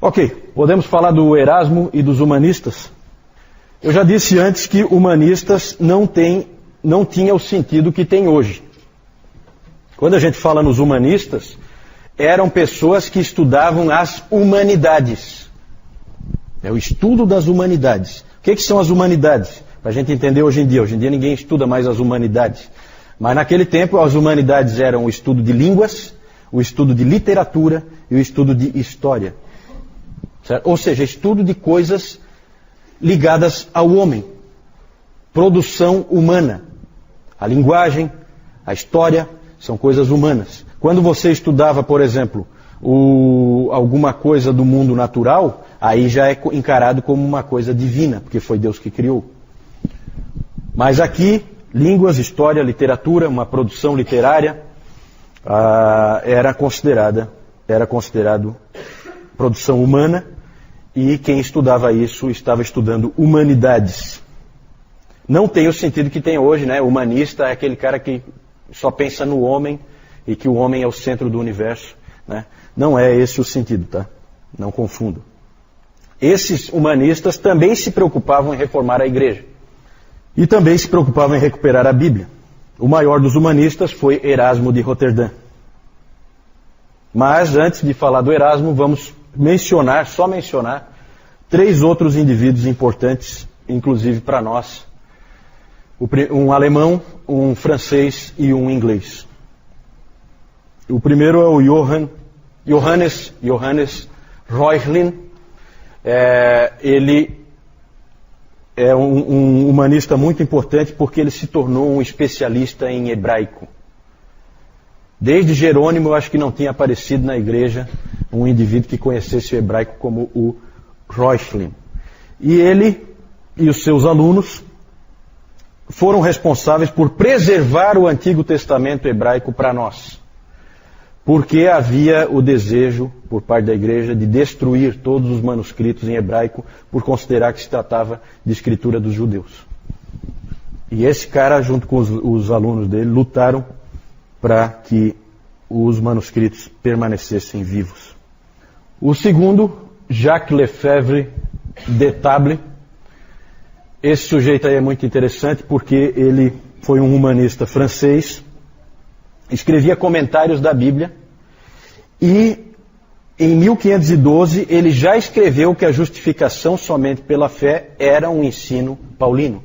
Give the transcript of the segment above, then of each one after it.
Ok, podemos falar do Erasmo e dos humanistas? Eu já disse antes que humanistas não tinha o sentido que tem hoje. Quando a gente fala nos humanistas, eram pessoas que estudavam as humanidades. É o estudo das humanidades. O que são as humanidades? Para a gente entender hoje em dia. Hoje em dia ninguém estuda mais as humanidades. Mas naquele tempo as humanidades eram o estudo de línguas, o estudo de literatura e o estudo de história. Certo? Ou seja, estudo de coisas ligadas ao homem. Produção humana. A linguagem, a história, são coisas humanas. Quando você estudava, por exemplo, alguma coisa do mundo natural, aí já é encarado como uma coisa divina, porque foi Deus que criou. Mas aqui, línguas, história, literatura, uma produção literária, era considerado produção humana, e quem estudava isso estava estudando humanidades. Não tem o sentido que tem hoje, né? Humanista é aquele cara que só pensa no homem e que o homem é o centro do universo, né? Não é esse o sentido, tá? Não confundam. Esses humanistas também se preocupavam em reformar a igreja. E também se preocupavam em recuperar a Bíblia. O maior dos humanistas foi Erasmo de Roterdã. Mas antes de falar do Erasmo, vamos só mencionar 3 outros indivíduos importantes, inclusive para nós. Um alemão, um francês e um inglês. O primeiro é o Johannes Reuchlin. Ele é um humanista muito importante porque ele se tornou um especialista em hebraico. Desde Jerônimo, eu acho que não tinha aparecido na igreja um indivíduo que conhecesse o hebraico como o Reuchlin. E ele e os seus alunos foram responsáveis por preservar o Antigo Testamento hebraico para nós. Porque havia o desejo, por parte da igreja, de destruir todos os manuscritos em hebraico, por considerar que se tratava de escritura dos judeus. E esse cara, junto com os alunos dele, lutaram para que os manuscritos permanecessem vivos. O segundo, Jacques Lefebvre d'Etable. Esse sujeito aí é muito interessante porque ele foi um humanista francês, escrevia comentários da Bíblia e em 1512 ele já escreveu que a justificação somente pela fé era um ensino paulino.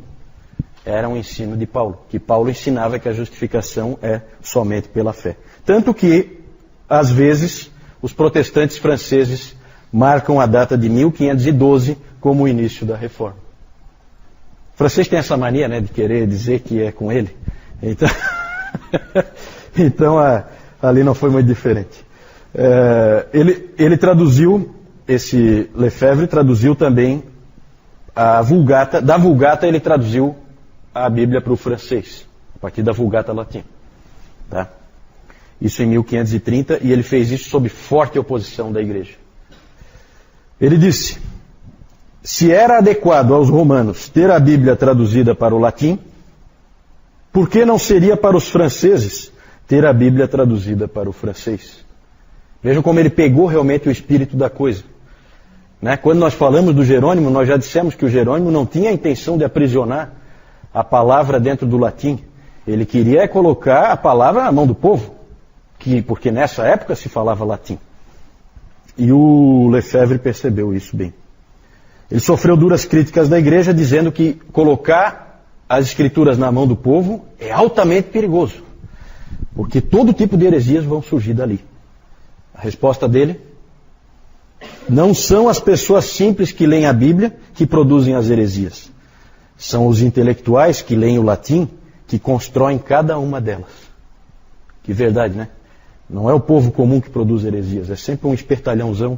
Era um ensino de Paulo, que Paulo ensinava que a justificação é somente pela fé. Tanto que, às vezes, os protestantes franceses marcam a data de 1512 como o início da Reforma. O francês tem essa mania, né, de querer dizer que é com ele. Então ali não foi muito diferente. Ele traduziu, esse Lefebvre traduziu também a Vulgata. Da Vulgata ele traduziu a Bíblia para o francês, a partir da Vulgata latina. Tá? Isso em 1530, e ele fez isso sob forte oposição da igreja. Ele disse: se era adequado aos romanos ter a Bíblia traduzida para o latim, por que não seria para os franceses ter a Bíblia traduzida para o francês? Vejam como ele pegou realmente o espírito da coisa. Né? Quando nós falamos do Jerônimo, nós já dissemos que o Jerônimo não tinha a intenção de aprisionar a palavra dentro do latim. Ele queria colocar a palavra na mão do povo, porque nessa época se falava latim. E o Lefebvre percebeu isso bem. Ele sofreu duras críticas da igreja, dizendo que colocar as escrituras na mão do povo é altamente perigoso, porque todo tipo de heresias vão surgir dali. A resposta dele: não são as pessoas simples que leem a Bíblia que produzem as heresias. São os intelectuais que leem o latim que constroem cada uma delas. Que verdade, né? Não é o povo comum que produz heresias, é sempre um espertalhãozão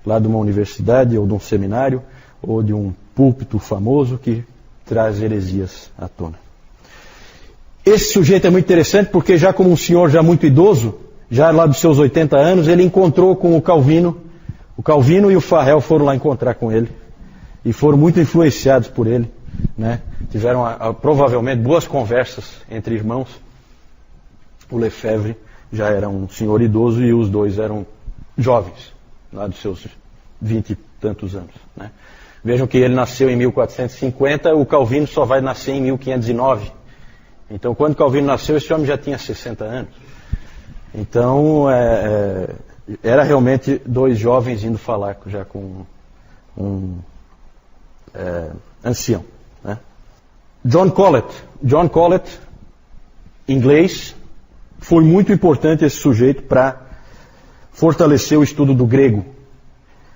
lá de uma universidade ou de um seminário ou de um púlpito famoso que traz heresias à tona. Esse sujeito é muito interessante porque já como um senhor já muito idoso, já lá dos seus 80 anos, ele encontrou com o Calvino. O Calvino e o Farel foram lá encontrar com ele e foram muito influenciados por ele. Né? Tiveram provavelmente boas conversas entre irmãos. O Lefebvre já era um senhor idoso e os dois eram jovens, lá dos seus 20 e tantos anos. Né? Vejam que ele nasceu em 1450, o Calvino só vai nascer em 1509. Então, quando Calvino nasceu, esse homem já tinha 60 anos. Então, era realmente dois jovens indo falar já com um ancião. Né? John Colet, inglês, foi muito importante esse sujeito para fortalecer o estudo do grego.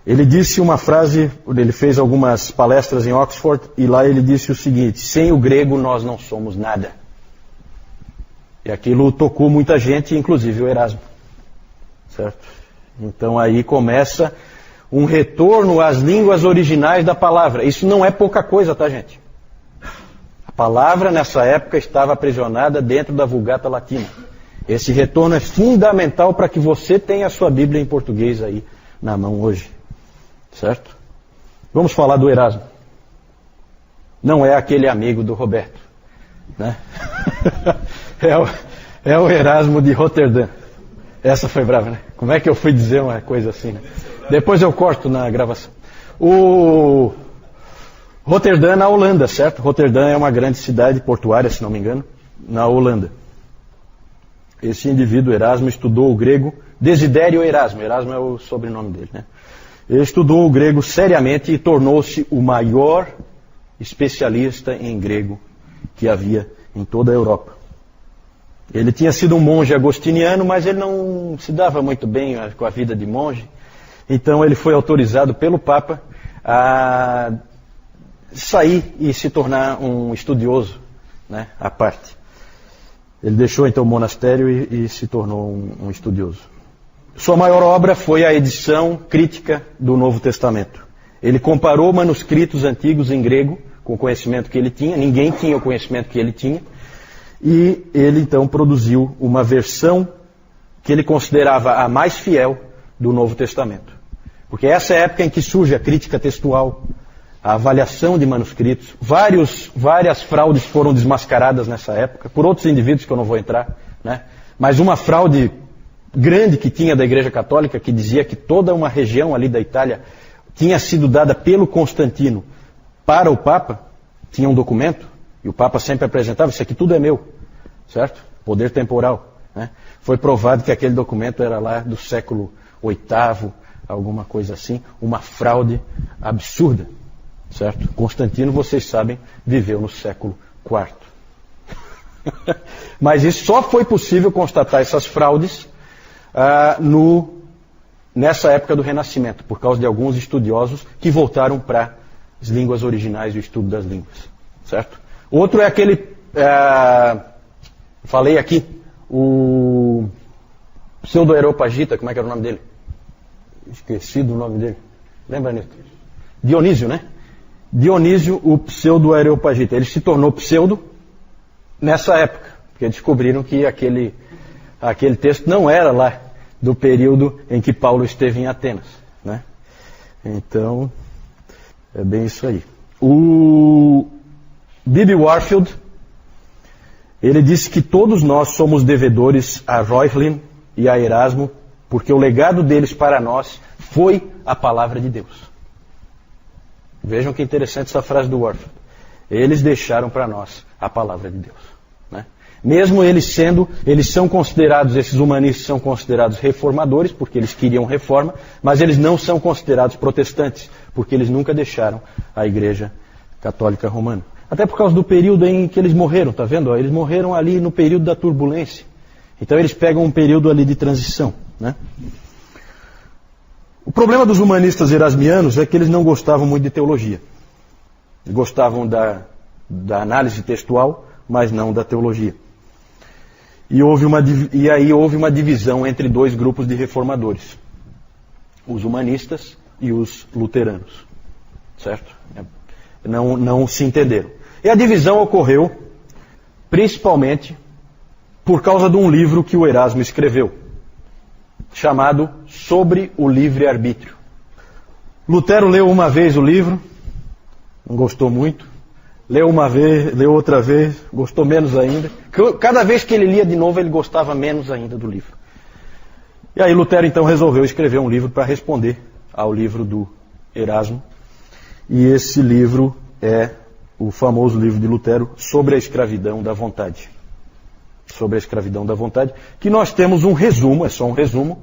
Ele disse uma frase, ele fez algumas palestras em Oxford, e lá ele disse o seguinte: sem o grego nós não somos nada. E aquilo tocou muita gente, inclusive o Erasmo. Certo? Então aí começa um retorno às línguas originais da palavra. Isso não é pouca coisa, tá, gente? A palavra nessa época estava aprisionada dentro da Vulgata Latina. Esse retorno é fundamental para que você tenha a sua Bíblia em português aí na mão hoje. Certo? Vamos falar do Erasmo. Não é aquele amigo do Roberto. Né? É o Erasmo de Roterdã. Essa foi brava, né? Como é que eu fui dizer uma coisa assim, né? Depois eu corto na gravação. O Roterdã na Holanda, certo? Roterdã é uma grande cidade portuária, se não me engano, na Holanda. Esse indivíduo, Erasmo, estudou o grego. Desidério Erasmo. Erasmo é o sobrenome dele, né? Ele estudou o grego seriamente e tornou-se o maior especialista em grego que havia em toda a Europa. Ele tinha sido um monge agostiniano, mas ele não se dava muito bem com a vida de monge. Então ele foi autorizado pelo Papa a sair e se tornar um estudioso, né, à parte. Ele deixou então o monastério e se tornou um estudioso. Sua maior obra foi a edição crítica do Novo Testamento. Ele comparou manuscritos antigos em grego com o conhecimento que ele tinha. Ninguém tinha o conhecimento que ele tinha. E ele então produziu uma versão que ele considerava a mais fiel do Novo Testamento. Porque essa é a época em que surge a crítica textual, a avaliação de manuscritos. Várias fraudes foram desmascaradas nessa época, por outros indivíduos que eu não vou entrar, né? Mas uma fraude grande que tinha da Igreja Católica, que dizia que toda uma região ali da Itália tinha sido dada pelo Constantino para o Papa, tinha um documento, e o Papa sempre apresentava: isso aqui tudo é meu, certo? Poder temporal. Né? Foi provado que aquele documento era lá do século VIII, alguma coisa assim, uma fraude absurda, certo? Constantino, vocês sabem, viveu no século IV. Mas isso só foi possível constatar essas fraudes nessa época do Renascimento, por causa de alguns estudiosos que voltaram para as línguas originais e o estudo das línguas. Certo? Outro é aquele, falei aqui, o pseudo-areopagita, como é que era o nome dele? Esqueci do nome dele. Lembra, Nilton? Dionísio, né? Dionísio, o pseudo-areopagita. Ele se tornou pseudo nessa época, porque descobriram que aquele texto não era lá do período em que Paulo esteve em Atenas, né? Então, é bem isso aí. O B.B. Warfield, ele disse que todos nós somos devedores a Reuchlin e a Erasmo, porque o legado deles para nós foi a palavra de Deus. Vejam que interessante essa frase do Warfield. Eles deixaram para nós a palavra de Deus. Né? Mesmo eles são considerados, esses humanistas são considerados reformadores, porque eles queriam reforma, mas eles não são considerados protestantes, porque eles nunca deixaram a Igreja Católica Romana. Até por causa do período em que eles morreram, tá vendo? Eles morreram ali no período da turbulência. Então eles pegam um período ali de transição. Né? O problema dos humanistas erasmianos é que eles não gostavam muito de teologia. Eles gostavam da análise textual, mas não da teologia. E aí houve uma divisão entre dois grupos de reformadores. Os humanistas e os luteranos. Certo? Não se entenderam. E a divisão ocorreu principalmente por causa de um livro que o Erasmo escreveu, chamado Sobre o Livre-Arbítrio. Lutero leu uma vez o livro, não gostou muito. Leu uma vez, leu outra vez, gostou menos ainda. Cada vez que ele lia de novo, ele gostava menos ainda do livro. E aí Lutero então resolveu escrever um livro para responder ao livro do Erasmo, e esse livro é o famoso livro de Lutero sobre a escravidão da vontade. Sobre a escravidão da vontade, que nós temos um resumo, é só um resumo,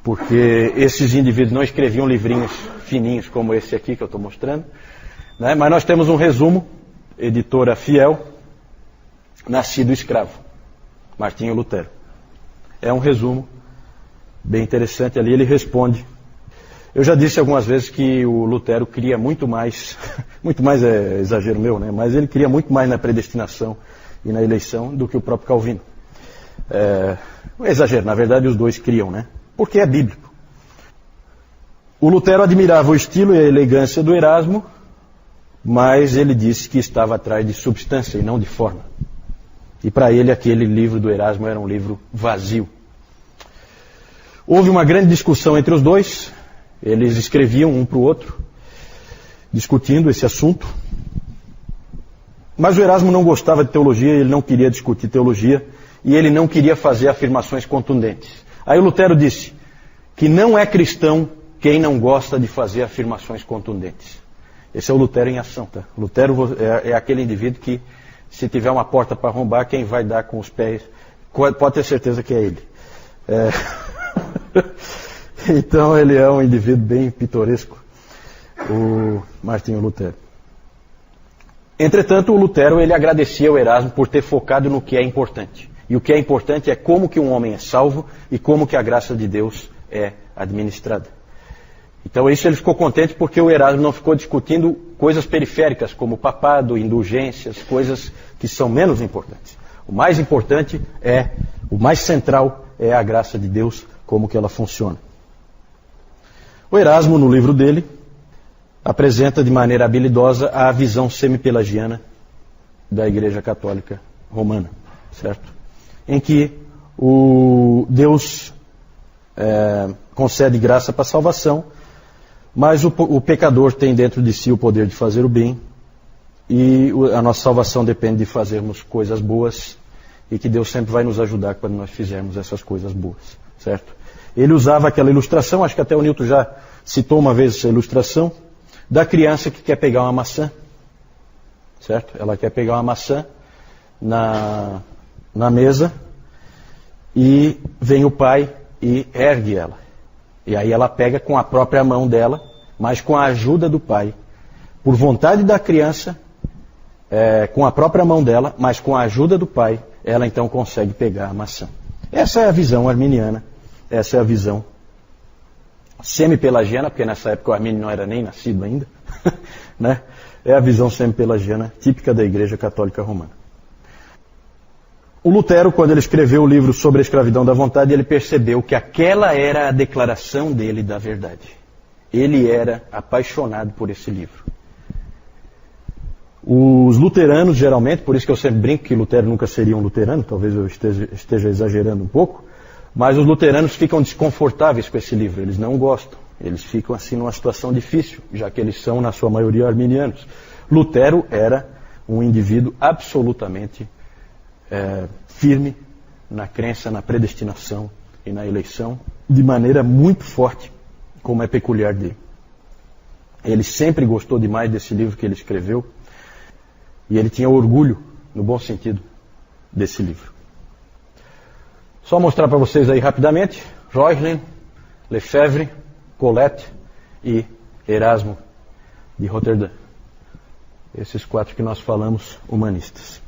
porque esses indivíduos não escreviam livrinhos fininhos como esse aqui que eu estou mostrando, né? Mas nós temos um resumo, editora Fiel, Nascido Escravo, Martinho Lutero. É um resumo bem interessante ali, ele responde. Eu já disse algumas vezes que o Lutero queria muito mais, muito mais é exagero meu, né? Mas ele queria muito mais na predestinação e na eleição do que o próprio Calvino. É exagero, na verdade os dois criam, né? Porque é bíblico. O Lutero admirava o estilo e a elegância do Erasmo, mas ele disse que estava atrás de substância e não de forma. E para ele aquele livro do Erasmo era um livro vazio. Houve uma grande discussão entre os dois, eles escreviam um para o outro, discutindo esse assunto. Mas o Erasmo não gostava de teologia, ele não queria discutir teologia, e ele não queria fazer afirmações contundentes. Aí o Lutero disse que não é cristão quem não gosta de fazer afirmações contundentes. Esse é o Lutero em ação, tá? Lutero é aquele indivíduo que, se tiver uma porta para arrombar, quem vai dar com os pés, pode ter certeza que é ele. Então ele é um indivíduo bem pitoresco, o Martinho Lutero. Entretanto, o Lutero ele agradecia ao Erasmo por ter focado no que é importante. E o que é importante é como que um homem é salvo e como que a graça de Deus é administrada. Então isso ele ficou contente porque o Erasmo não ficou discutindo coisas periféricas como papado, indulgências, coisas que são menos importantes. O mais importante o mais central é a graça de Deus, como que ela funciona. O Erasmo, no livro dele, apresenta de maneira habilidosa a visão semi-pelagiana da Igreja Católica Romana, certo? Em que o Deus concede graça para a salvação, mas o pecador tem dentro de si o poder de fazer o bem, e a nossa salvação depende de fazermos coisas boas, e que Deus sempre vai nos ajudar quando nós fizermos essas coisas boas, certo? Ele usava aquela ilustração, acho que até o Newton já citou uma vez essa ilustração, da criança que quer pegar uma maçã, certo? Ela quer pegar uma maçã na mesa, e vem o pai e ergue ela. E aí ela pega com a própria mão dela, mas com a ajuda do pai. Por vontade da criança, com a própria mão dela, mas com a ajuda do pai, ela então consegue pegar a maçã. Essa é a visão arminiana, essa é a visão semi-pelagiana, porque nessa época o Armínio não era nem nascido ainda, né? É a visão semi-pelagiana típica da Igreja Católica Romana. O Lutero, quando ele escreveu o livro sobre a escravidão da vontade, ele percebeu que aquela era a declaração dele da verdade. Ele era apaixonado por esse livro. Os luteranos, geralmente, por isso que eu sempre brinco que Lutero nunca seria um luterano, talvez eu esteja exagerando um pouco, mas os luteranos ficam desconfortáveis com esse livro, eles não gostam. Eles ficam assim numa situação difícil, já que eles são, na sua maioria, arminianos. Lutero era um indivíduo absolutamente firme na crença, na predestinação e na eleição, de maneira muito forte, como é peculiar dele. Ele sempre gostou demais desse livro que ele escreveu, e ele tinha orgulho, no bom sentido, desse livro. Só mostrar para vocês aí rapidamente: Reuchlin, Lefebvre, Colette e Erasmo de Roterdã. Esses 4 que nós falamos, humanistas.